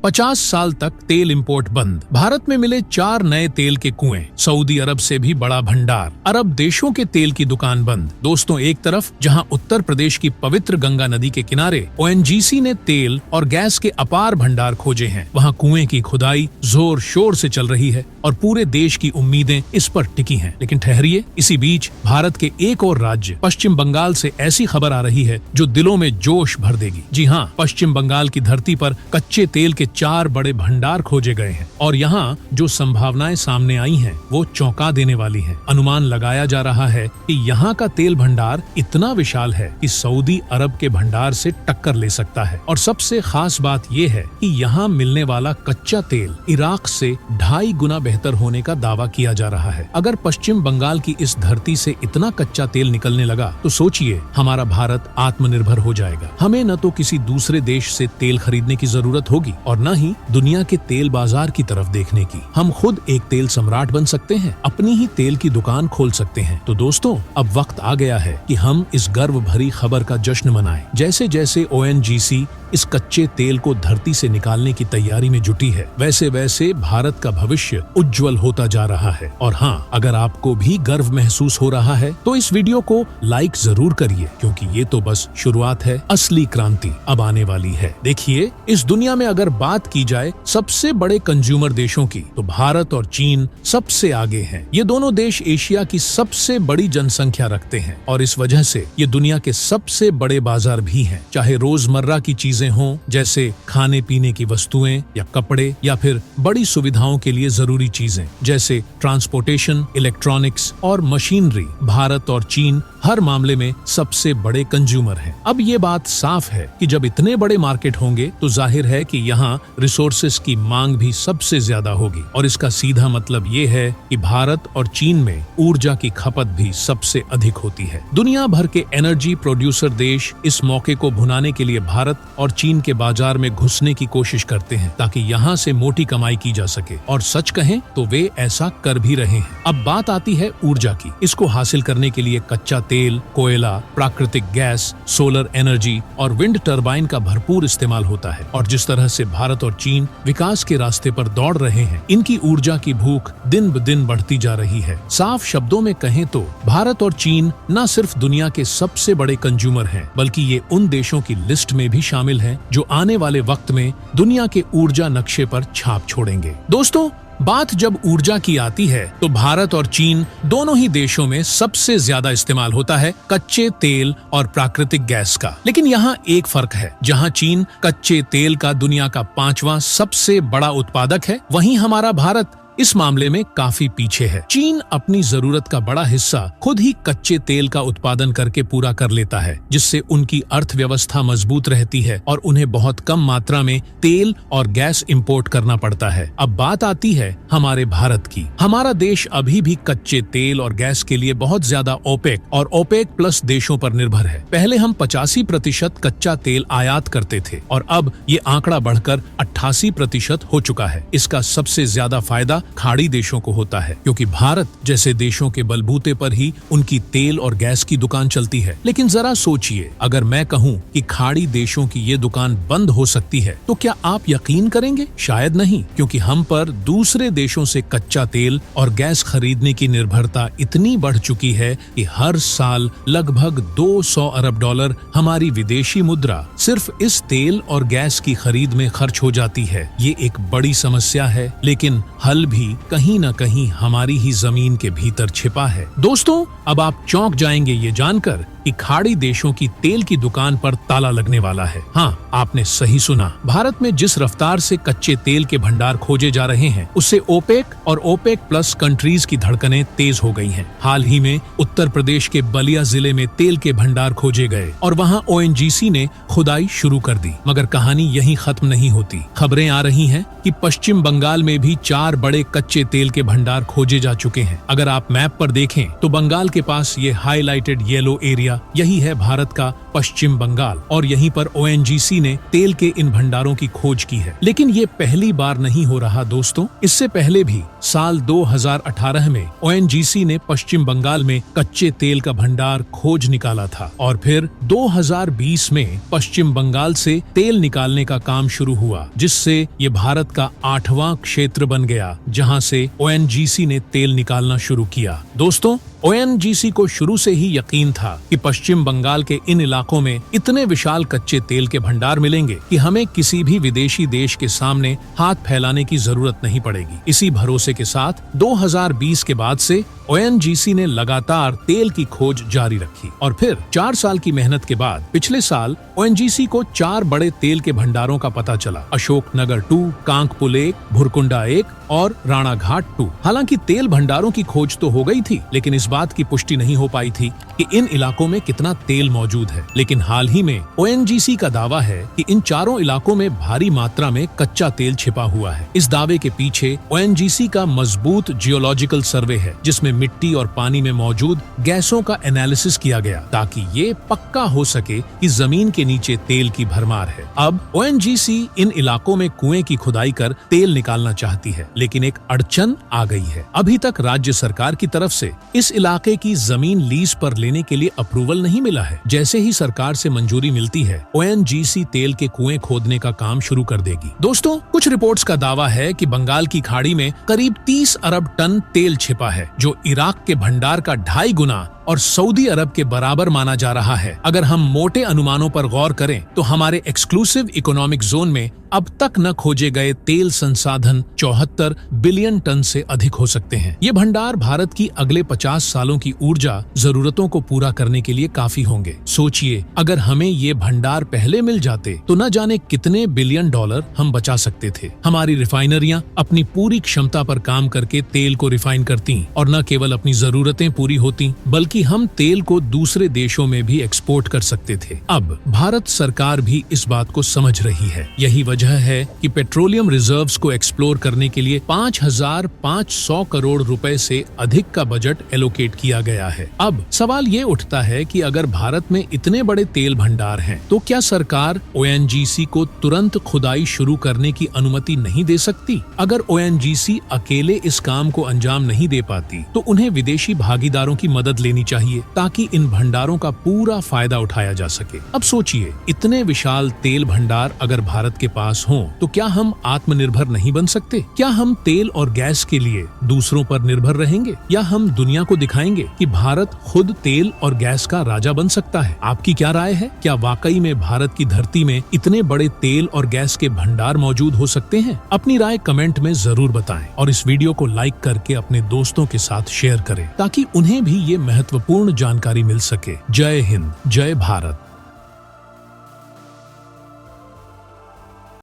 50 साल तक तेल इंपोर्ट बंद। भारत में मिले 4 नए तेल के कुएं। सऊदी अरब से भी बड़ा भंडार। अरब देशों के तेल की दुकान बंद। दोस्तों, एक तरफ जहां उत्तर प्रदेश की पवित्र गंगा नदी के किनारे ONGC ने तेल और गैस के अपार भंडार खोजे हैं, वहां कुएं की खुदाई जोर शोर से चल रही है और पूरे देश की उम्मीदें इस पर टिकी हैं। लेकिन ठहरिए, इसी बीच भारत के एक और राज्य पश्चिम बंगाल से ऐसी खबर आ रही है जो दिलों में जोश भर देगी। जी हाँ, पश्चिम बंगाल की धरती पर कच्चे तेल के 4 बड़े भंडार खोजे गए हैं और यहाँ जो संभावनाएं सामने आई हैं वो चौंका देने वाली हैं। अनुमान लगाया जा रहा है कि यहाँ का तेल भंडार इतना विशाल है कि सऊदी अरब के भंडार से टक्कर ले सकता है। और सबसे खास बात ये है कि यहाँ मिलने वाला कच्चा तेल इराक से 2.5 गुना बेहतर होने का दावा किया जा रहा है। अगर पश्चिम बंगाल की इस धरती से इतना कच्चा तेल निकलने लगा तो सोचिए, हमारा भारत आत्मनिर्भर हो जाएगा। हमें न तो किसी दूसरे देश से तेल खरीदने की जरूरत होगी और न ही दुनिया के तेल बाजार की तरफ देखने की। हम खुद एक तेल सम्राट बन सकते हैं, अपनी ही तेल की दुकान खोल सकते हैं। तो दोस्तों, अब वक्त आ गया है कि हम इस गर्व भरी खबर का जश्न मनाएं। जैसे जैसे ONGC इस कच्चे तेल को धरती से निकालने की तैयारी में जुटी है, वैसे वैसे भारत का भविष्य उज्जवल होता जा रहा है। और हाँ, अगर आपको भी गर्व महसूस हो रहा है तो इस वीडियो को लाइक जरूर करिए, क्योंकि ये तो बस शुरुआत है। असली क्रांति अब आने वाली है। देखिए, इस दुनिया में अगर बात की जाए सबसे बड़े कंज्यूमर देशों की, तो भारत और चीन सबसे आगे हैं। ये दोनों देश एशिया की सबसे बड़ी जनसंख्या रखते हैं और इस वजह से ये दुनिया के सबसे बड़े बाजार भी हैं। चाहे रोजमर्रा की चीजें हों, जैसे खाने पीने की वस्तुएं या कपड़े, या फिर बड़ी सुविधाओं के लिए जरूरी चीजें जैसे ट्रांसपोर्टेशन, इलेक्ट्रॉनिक्स और मशीनरी, भारत और चीन हर मामले में सबसे बड़े कंज्यूमर हैं। अब ये बात साफ है कि जब इतने बड़े मार्केट होंगे तो जाहिर है कि यहाँ रिसोर्सेज की मांग भी सबसे ज्यादा होगी और इसका सीधा मतलब ये है कि भारत और चीन में ऊर्जा की खपत भी सबसे अधिक होती है। दुनिया भर के एनर्जी प्रोड्यूसर देश इस मौके को भुनाने के लिए भारत और चीन के बाजार में घुसने की कोशिश करते हैं ताकि यहाँ से मोटी कमाई की जा सके, और सच कहें तो वे ऐसा कर भी रहे हैं। अब बात आती है ऊर्जा की। इसको हासिल करने के लिए कच्चा तेल, कोयला, प्राकृतिक गैस, सोलर एनर्जी और विंड टरबाइन का भरपूर इस्तेमाल होता है। और जिस तरह से भारत और चीन विकास के रास्ते पर दौड़ रहे हैं, इनकी ऊर्जा की भूख दिन ब दिन बढ़ती जा रही है। साफ शब्दों में कहें तो भारत और चीन न सिर्फ दुनिया के सबसे बड़े कंज्यूमर हैं, बल्कि ये उन देशों की लिस्ट में भी शामिल हैं जो आने वाले वक्त में दुनिया के ऊर्जा नक्शे पर छाप छोड़ेंगे। दोस्तों, बात जब ऊर्जा की आती है तो भारत और चीन दोनों ही देशों में सबसे ज्यादा इस्तेमाल होता है कच्चे तेल और प्राकृतिक गैस का। लेकिन यहाँ एक फर्क है, जहाँ चीन कच्चे तेल का दुनिया का 5वां सबसे बड़ा उत्पादक है, वहीं हमारा भारत इस मामले में काफी पीछे है। चीन अपनी जरूरत का बड़ा हिस्सा खुद ही कच्चे तेल का उत्पादन करके पूरा कर लेता है, जिससे उनकी अर्थव्यवस्था मजबूत रहती है और उन्हें बहुत कम मात्रा में तेल और गैस इंपोर्ट करना पड़ता है। अब बात आती है हमारे भारत की। हमारा देश अभी भी कच्चे तेल और गैस के लिए बहुत ज्यादा ओपेक और ओपेक प्लस देशों पर निर्भर है। पहले हम 85% कच्चा तेल आयात करते थे और अब ये आंकड़ा बढ़कर 88% हो चुका है। इसका सबसे ज्यादा फायदा खाड़ी देशों को होता है, क्योंकि भारत जैसे देशों के बलबूते पर ही उनकी तेल और गैस की दुकान चलती है। लेकिन जरा सोचिए, अगर मैं कहूं कि खाड़ी देशों की ये दुकान बंद हो सकती है तो क्या आप यकीन करेंगे? शायद नहीं, क्योंकि हम पर दूसरे देशों से कच्चा तेल और गैस खरीदने की निर्भरता इतनी बढ़ चुकी है कि हर साल लगभग 200 अरब डॉलर हमारी विदेशी मुद्रा सिर्फ इस तेल और गैस की खरीद में खर्च हो जाती है। ये एक बड़ी समस्या है, लेकिन हल भी कहीं न कहीं हमारी ही जमीन के भीतर छिपा है। दोस्तों, अब आप चौंक जाएंगे ये जानकर कि खाड़ी देशों की तेल की दुकान पर ताला लगने वाला है। हाँ, आपने सही सुना। भारत में जिस रफ्तार से कच्चे तेल के भंडार खोजे जा रहे हैं, उससे ओपेक और ओपेक प्लस कंट्रीज की धड़कनें तेज हो गई हैं। हाल ही में उत्तर प्रदेश के बलिया जिले में तेल के भंडार खोजे गए और वहाँ ONGC ने खुदाई शुरू कर दी। मगर कहानी यहीं खत्म नहीं होती। खबरें आ रही हैं कि पश्चिम बंगाल में भी 4 बड़े कच्चे तेल के भंडार खोजे जा चुके हैं। अगर आप मैप पर देखें तो बंगाल के पास ये हाईलाइटेड येलो एरिया, यही है भारत का पश्चिम बंगाल, और यहीं पर ओएनजीसी ने तेल के इन भंडारों की खोज की है। लेकिन ये पहली बार नहीं हो रहा दोस्तों, इससे पहले भी साल 2018 में ओएनजीसी ने पश्चिम बंगाल में कच्चे तेल का भंडार खोज निकाला था, और फिर 2020 में पश्चिम बंगाल से तेल निकालने का काम शुरू हुआ, जिससे ये भारत का 8वां क्षेत्र बन गया जहां से ओएनजीसी ने तेल निकालना शुरू किया। दोस्तों, ओएनजीसी को शुरू से ही यकीन था कि पश्चिम बंगाल के इन इलाकों में इतने विशाल कच्चे तेल के भंडार मिलेंगे कि हमें किसी भी विदेशी देश के सामने हाथ फैलाने की जरूरत नहीं पड़ेगी। इसी भरोसे के साथ 2020 के बाद से ओएनजीसी ने लगातार तेल की खोज जारी रखी, और फिर 4 साल की मेहनत के बाद पिछले साल ओएनजीसी को 4 बड़े तेल के भंडारों का पता चला। अशोकनगर 2, कांकपुल 1, भुरकुंडा 1 और राणाघाट 2। हालांकि तेल भंडारों की खोज तो हो गई थी, लेकिन इस बात की पुष्टि नहीं हो पाई थी कि इन इलाकों में कितना तेल मौजूद है। लेकिन हाल ही में ओएनजीसी का दावा है कि इन चारों इलाकों में भारी मात्रा में कच्चा तेल छिपा हुआ है। इस दावे के पीछे ओएनजीसी का मजबूत जियोलॉजिकल सर्वे है, जिसमें मिट्टी और पानी में मौजूद गैसों का एनालिसिस किया गया, ताकि ये पक्का हो सके कि जमीन के नीचे तेल की भरमार है। अब ओएनजीसी इन इलाकों में कुएं की खुदाई कर तेल निकालना चाहती है, लेकिन एक अड़चन आ गई है। अभी तक राज्य सरकार की तरफ से इस इलाके की जमीन लीज पर लेने के लिए अप्रूवल नहीं मिला है। जैसे ही सरकार से मंजूरी मिलती है, ओएनजीसी तेल के कुएं खोदने का काम शुरू कर देगी। दोस्तों, कुछ रिपोर्ट्स का दावा है कि बंगाल की खाड़ी में करीब 30 अरब टन तेल छिपा है, जो इराक के भंडार का 2.5 गुना और सऊदी अरब के बराबर माना जा रहा है। अगर हम मोटे अनुमानों पर गौर करें तो हमारे एक्सक्लूसिव इकोनॉमिक जोन में अब तक न खोजे गए तेल संसाधन 74 बिलियन टन से अधिक हो सकते हैं। ये भंडार भारत की अगले 50 सालों की ऊर्जा जरूरतों को पूरा करने के लिए काफी होंगे। सोचिए, अगर हमें ये भंडार पहले मिल जाते तो न जाने कितने बिलियन डॉलर हम बचा सकते थे। हमारी रिफाइनरियां अपनी पूरी क्षमता पर काम करके तेल को रिफाइन करती, और न केवल अपनी जरूरतें पूरी होती, बल्कि हम तेल को दूसरे देशों में भी एक्सपोर्ट कर सकते थे। अब भारत सरकार भी इस बात को समझ रही है। यही वजह है कि पेट्रोलियम रिजर्व्स को एक्सप्लोर करने के लिए 5,500 करोड़ रुपए से अधिक का बजट एलोकेट किया गया है। अब सवाल ये उठता है कि अगर भारत में इतने बड़े तेल भंडार हैं, तो क्या सरकार ओएनजीसी को तुरंत खुदाई शुरू करने की अनुमति नहीं दे सकती? अगर ओएनजीसी अकेले इस काम को अंजाम नहीं दे पाती, तो उन्हें विदेशी भागीदारों की मदद लेनी चाहिए, ताकि इन भंडारों का पूरा फायदा उठाया जा सके। अब सोचिए, इतने विशाल तेल भंडार अगर भारत के पास हो, तो क्या हम आत्मनिर्भर नहीं बन सकते? क्या हम तेल और गैस के लिए दूसरों पर निर्भर रहेंगे, या हम दुनिया को दिखाएंगे कि भारत खुद तेल और गैस का राजा बन सकता है? आपकी क्या राय है? क्या वाकई में भारत की धरती में इतने बड़े तेल और गैस के भंडार मौजूद हो सकते हैं? अपनी राय कमेंट में जरूर बताएं, और इस वीडियो को लाइक करके अपने दोस्तों के साथ शेयर करें, ताकि उन्हें भी ये महत्वपूर्ण जानकारी मिल सके। जय हिंद, जय भारत।